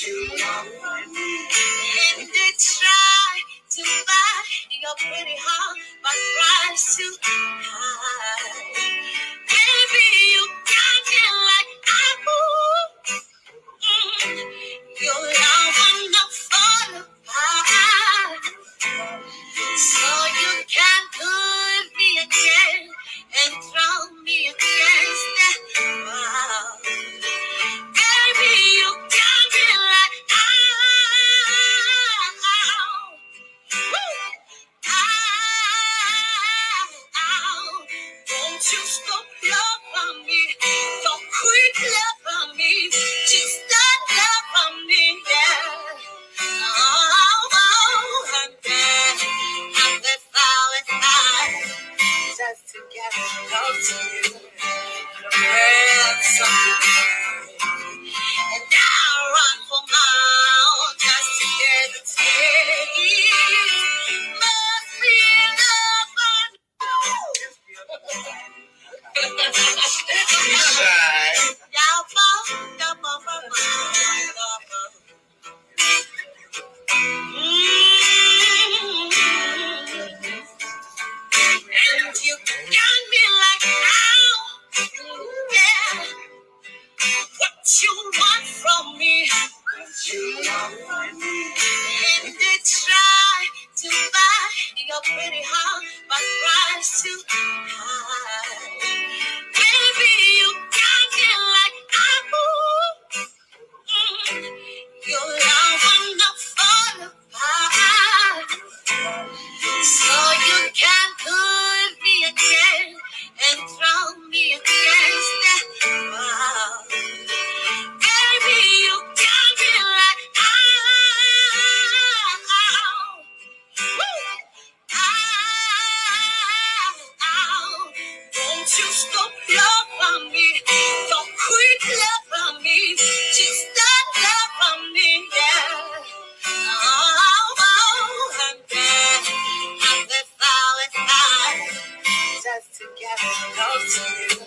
you want from me? And they try to buy your pretty heart, but price too high. Baby, you got me like your love will not fall apart. So you can put me again and throw me against that wall. Baby, you got me like won't you stop loving me? Don't quit loving me. Just stop loving me, yeah. I'm dead. I'm the falling high. Just to get close to you. And I run for miles just to get a taste. Must be love on and you got me like, yeah. What you want from me? What you want from me? And they try to buy your pretty heart, but price too high. Baby, you got me like your love will not fall apart. So you can put me again and throw me against that wall. Baby, you got me like won't you stop loving me? Don't quit loving me. Just stop loving me, yeah. I'm dead. I'm the falling high. Just to get close to you.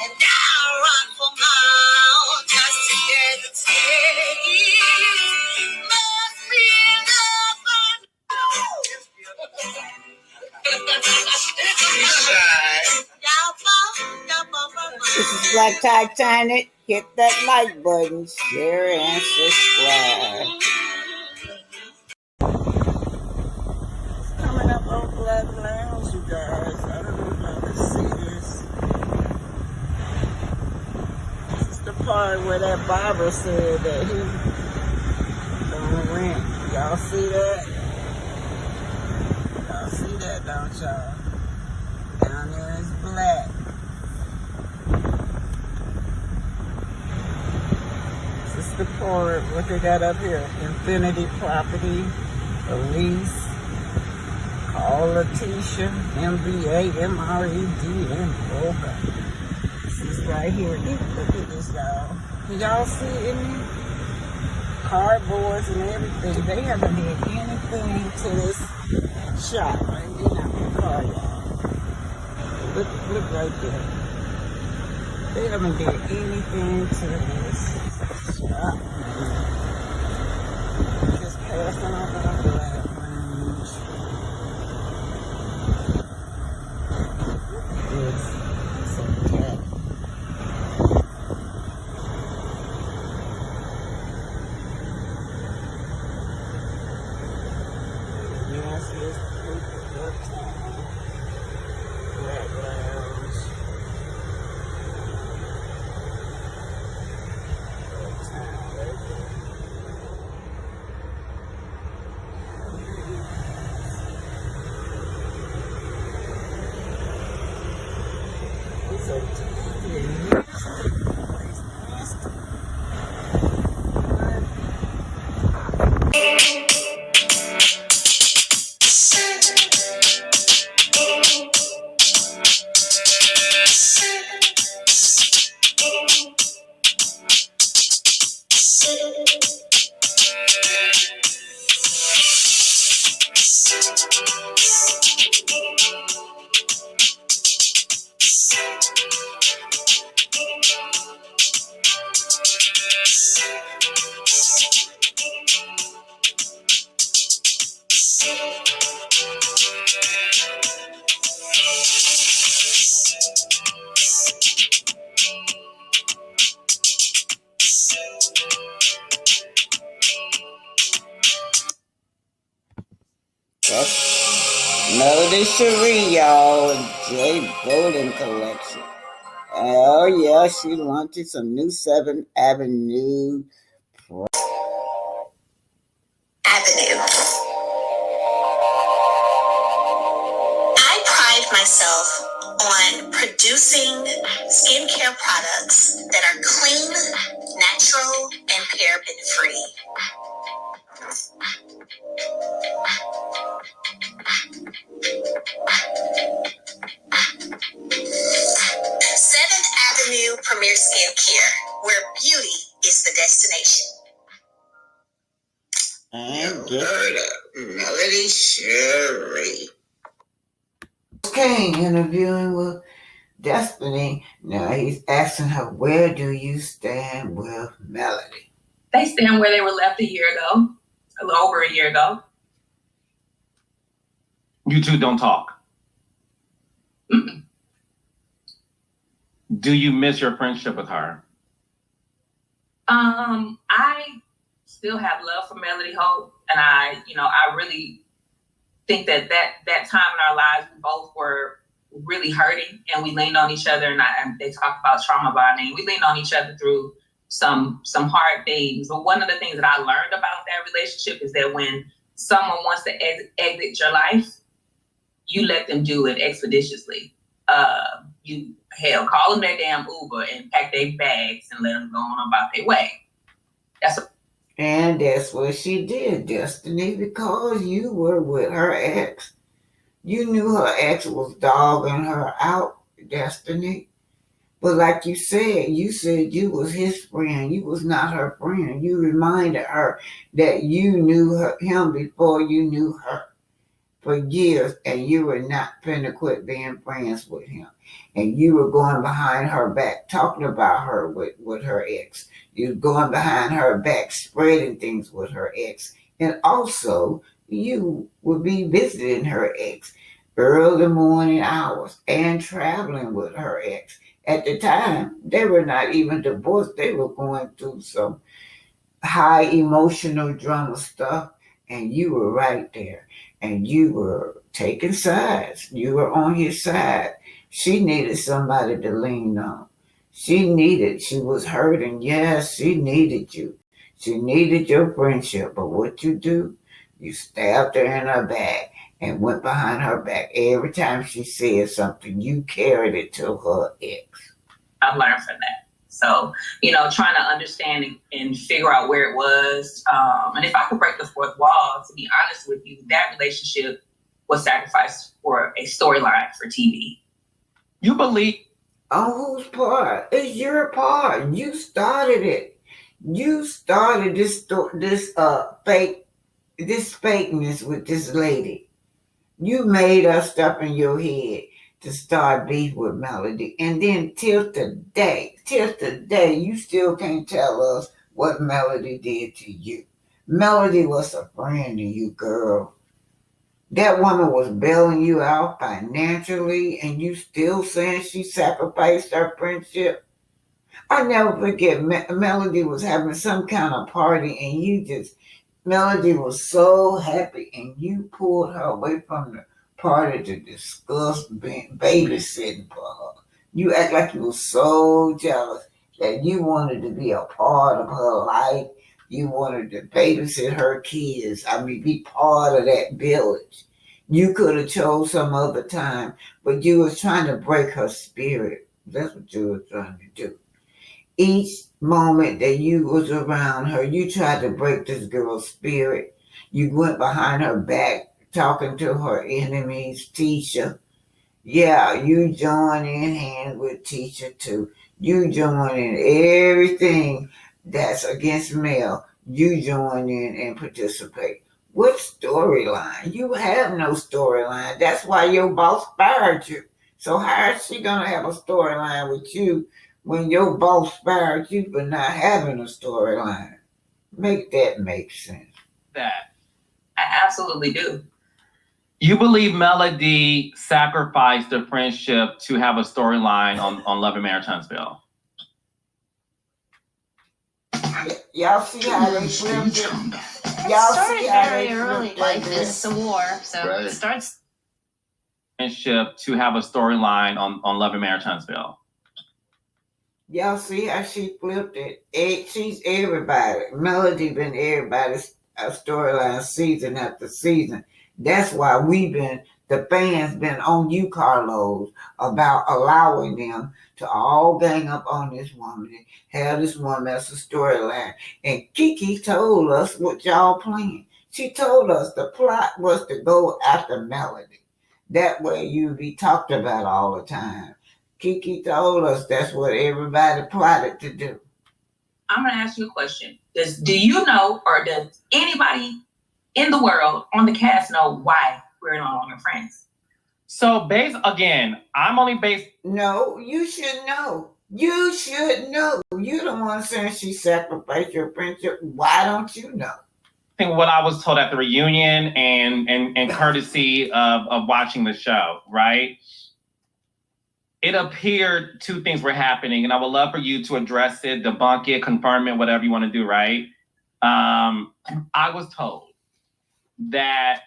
And I run for miles just to get the taste. Must be love on This is Black Titanic. Hit that like button, share, and subscribe. Coming up on Black Lounge, you guys. I don't know if y'all can see this. This is the part where that barber said that he gonna rent. Y'all see that? Y'all see that, don't y'all? Down there is black. This is the part, what they got up here. Infinity Property, a lease. Call Letitia, MBA, MRED, broker. This is right here. Look at this, y'all. Can y'all see it in here? Cardboards and everything. They haven't did anything to this shop. Right there, not the car, y'all. Look right there. They haven't did anything to this shop. Just passing over the black range. It's so tight. Yes, it's good time. Black Lounge. Good time, baby. It's so tight. That's Melody Cherie, y'all. J. Golden Collection. Oh, yeah, she launching some new 7th Avenue. I pride myself on producing skincare products that are clean, natural, and paraben free. Seventh Avenue Premier Skincare, where beauty is the destination. And get Melody Cherie. Okay, interviewing with Destiny. Now he's asking her, where do you stand with Melody? They stand where they were left a year ago, a little over a year ago. You two don't talk. Mm-mm. Do you miss your friendship with her? I still have love for Melody Hope, and I really think that time in our lives, we both were really hurting, and we leaned on each other. And they talk about trauma bonding. We leaned on each other through some hard things. But one of the things that I learned about that relationship is that when someone wants to exit your life, you let them do it expeditiously. You call them their damn Uber and pack their bags and let them go on about their way. And that's what she did, Destiny, because you were with her ex. You knew her ex was dogging her out, Destiny. But like you said you was his friend. You was not her friend. You reminded her that you knew him before you knew her for years, and you were not finna quit being friends with him. And you were going behind her back, talking about her with her ex. You were going behind her back, spreading things with her ex. And also, you would be visiting her ex early morning hours and traveling with her ex. At the time, they were not even divorced. They were going through some high emotional drama stuff, and you were right there. And you were taking sides. You were on his side. She needed somebody to lean on. She was hurting. Yes, she needed you. She needed your friendship. But what you do? You stabbed her in her back and went behind her back. Every time she said something, you carried it to her ex. I've learned from that. So, trying to understand and figure out where it was. And if I could break the fourth wall, to be honest with you, that relationship was sacrificed for a storyline for TV. You believe? On whose part? It's your part. You started it. You started this fakeness with this lady. You made up stuff in your head to start beef with Melody. And then till today, you still can't tell us what Melody did to you. Melody was a friend to you, girl. That woman was bailing you out financially, and you still saying she sacrificed her friendship. I never forget, Melody was having some kind of party, and Melody was so happy, and you pulled her away from the party to discuss babysitting for her. You act like you were so jealous that you wanted to be a part of her life. You wanted to babysit her kids. Be part of that village. You could have chose some other time, but you was trying to break her spirit. That's what you were trying to do. Each moment that you was around her, you tried to break this girl's spirit. You went behind her back, talking to her enemies, Tisha. Yeah, you joined in hands with Tisha too. You join in everything that's against Mel. You join in and participate. What storyline? You have no storyline. That's why your boss fired you. So how is she gonna have a storyline with you when your boss fired you for not having a storyline? Make that make sense. That I absolutely do. You believe Melody sacrificed the friendship to have a storyline on Love and Marriage Huntsville? Y'all see how they flipped it? Y'all see how they flipped it? Like this, a war. So it starts. Friendship to have a storyline on Love and Marriage Huntsville. Y'all see how she flipped it? She's everybody. Melody been everybody's storyline season after season. That's why the fans been on you, Carlos, about allowing them to all gang up on this woman and have this woman as a storyline. And Kiki told us what y'all planned. She told us the plot was to go after Melody. That way you'd be talked about all the time. Kiki told us that's what everybody plotted to do. I'm going to ask you a question. Do you know, or does anybody in the world on the cast know why we're no longer friends? So I'm only based. No, you should know. You should know. You the one saying she sacrificed your friendship. Why don't you know? I think what I was told at the reunion and courtesy of watching the show, right? It appeared two things were happening, and I would love for you to address it, debunk it, confirm it, whatever you want to do, right? I was told that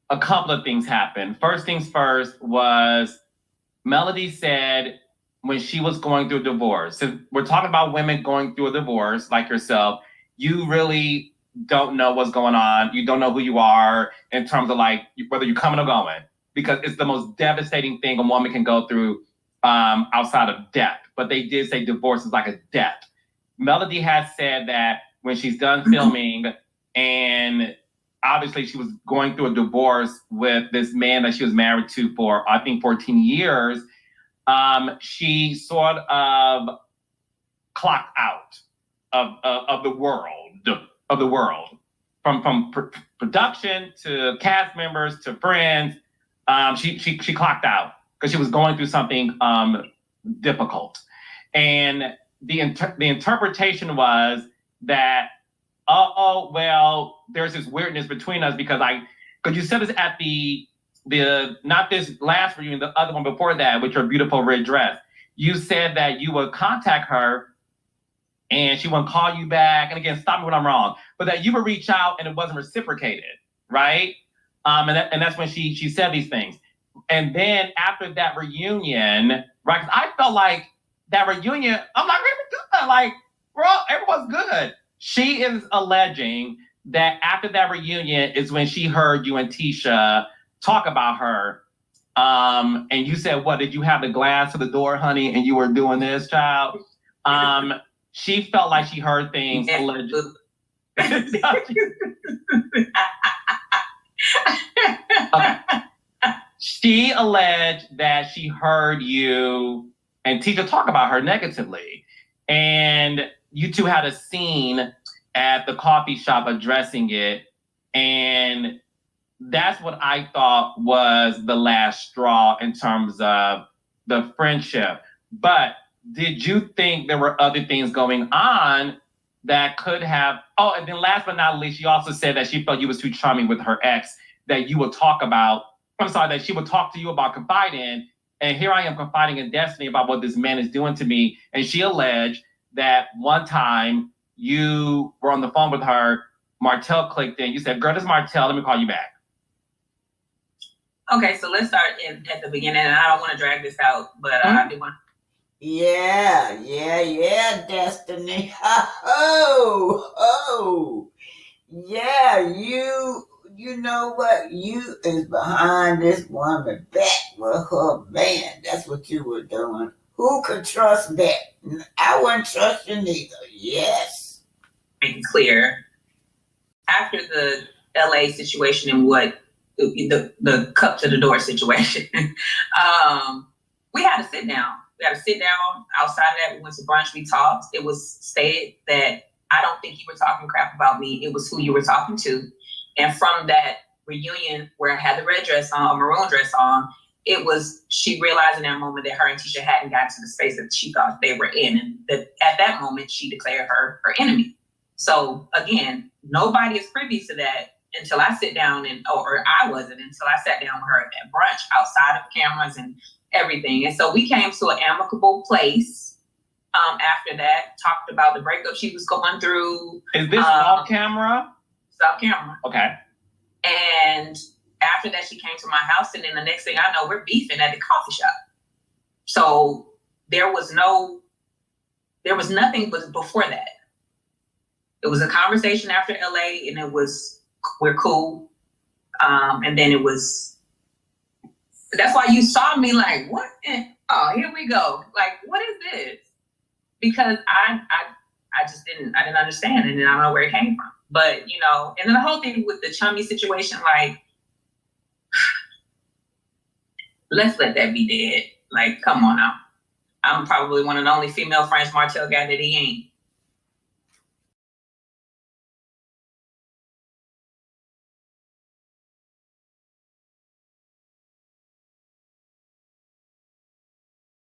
a couple of things happened. First things first was Melody said when she was going through a divorce, so we're talking about women going through a divorce like yourself, you really don't know what's going on. You don't know who you are in terms of like whether you're coming or going, because it's the most devastating thing a woman can go through outside of death. But they did say divorce is like a death. Melody has said that when she's done filming, and obviously she was going through a divorce with this man that she was married to for, I think, 14 years, she sort of clocked out of the world, from production to cast members to friends. She clocked out because she was going through something difficult, and the interpretation was that there's this weirdness between us because you said this at the not this last reunion, the other one before that with your beautiful red dress. You said that you would contact her and she wouldn't call you back. And again, stop me when I'm wrong, but that you would reach out and it wasn't reciprocated, right? And that's when she said these things. And then after that reunion, right? 'Cause I felt like that reunion, I'm like, we were good. Like, bro, everyone's good. She is alleging that after that reunion is when she heard you and Tisha talk about her. And you said, what, did you have the glass to the door, honey? And you were doing this, child? She felt like she heard things. Okay. She alleged that she heard you and Tisha talk about her negatively. And you two had a scene at the coffee shop addressing it. And that's what I thought was the last straw in terms of the friendship. But did you think there were other things going on that could have... Oh, and then last but not least, she also said that she felt you was too charming with her ex, that you would talk about... that she would talk to you about confiding. And here I am confiding in Destiny about what this man is doing to me. And she alleged that one time you were on the phone with her, Martell clicked in. You said, girl, this is Martell. Let me call you back. Okay, so let's start at the beginning. And I don't want to drag this out, but I do want to... Yeah, Destiny. Yeah, you know what? You is behind this woman back with her man. That's what you were doing. Who could trust that? I wouldn't trust you neither. Yes. Make it clear. After the LA situation and what the cup to the door situation, we had to sit down. We had to sit down. Outside of that, we went to brunch, we talked. It was stated that I don't think you were talking crap about me. It was who you were talking to. And from that reunion where I had the red dress on, a maroon dress on, it was she realized in that moment that her and Tisha hadn't gotten to the space that she thought they were in. And that at that moment, she declared her enemy. So again, nobody is privy to that until I sit down or I wasn't until I sat down with her at that brunch outside of cameras and everything. And so we came to an amicable place after that, talked about the breakup she was going through. Is this off camera? It's off camera. Okay. And after that, she came to my house, and then the next thing I know, we're beefing at the coffee shop. So there was nothing but before that. It was a conversation after LA, and it was, we're cool. And then it was, that's why you saw me like, what? Oh, here we go. Like, what is this? Because I just didn't understand it, and I don't know where it came from. But, you know, and then the whole thing with the chummy situation, like, let's let that be dead. Like, come on now. I'm probably one of the only female friends Martell got that he ain't.